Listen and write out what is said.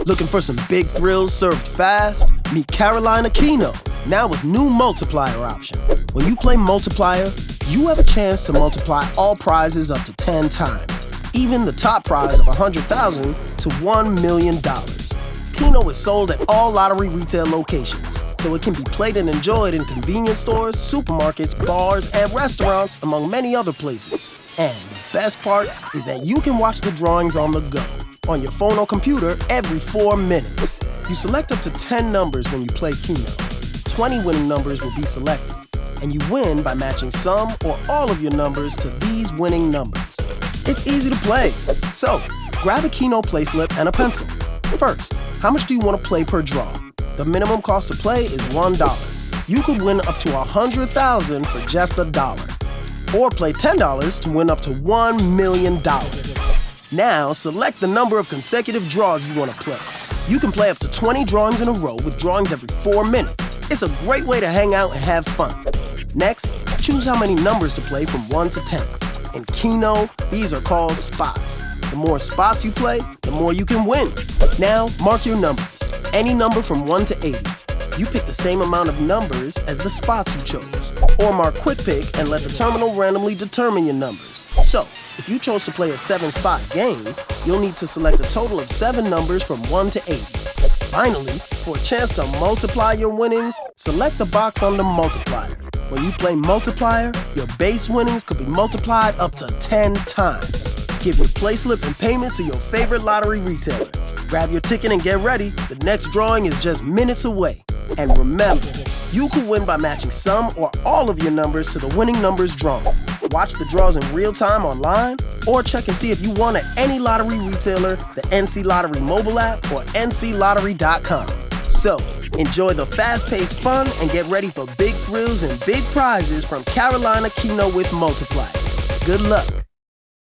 Looking for some big thrills served fast? Meet Carolina Keno, now with new multiplier option. When you play multiplier, you have a chance to multiply all prizes up to 10 times, even the top prize of $100,000 to $1 million. Keno is sold at all lottery retail locations, so it can be played and enjoyed in convenience stores, supermarkets, bars, and restaurants, among many other places. And the best part is that you can watch the drawings on the go, on your phone or computer every 4 minutes. You select up to 10 numbers when you play Keno. 20 winning numbers will be selected, and you win by matching some or all of your numbers to these winning numbers. It's easy to play, so grab a Keno play slip and a pencil. First, how much do you want to play per draw? The minimum cost to play is $1. You could win up to $100,000 for just $1. Or play $10 to win up to $1 million. Now, select the number of consecutive draws you want to play. You can play up to 20 drawings in a row with drawings every 4 minutes. It's a great way to hang out and have fun. Next, choose how many numbers to play from 1 to 10. In Keno, these are called spots. The more spots you play, the more you can win. Now, mark your numbers. Any number from 1 to 80. You pick the same amount of numbers as the spots you chose. Or mark Quick Pick and let the terminal randomly determine your numbers. So, if you chose to play a 7-spot game, you'll need to select a total of 7 numbers from 1 to 80. Finally, for a chance to multiply your winnings, select the box on the multiplier. When you play multiplier, your base winnings could be multiplied up to 10 times. Give your play slip and payment to your favorite lottery retailer. Grab your ticket and get ready. The next drawing is just minutes away. And remember, you could win by matching some or all of your numbers to the winning numbers drawn. Watch the draws in real time online, or check and see if you won at any lottery retailer, the NC Lottery mobile app, or nclottery.com. So, enjoy the fast-paced fun and get ready for big thrills and big prizes from Carolina Keno with Multiplier. Good luck.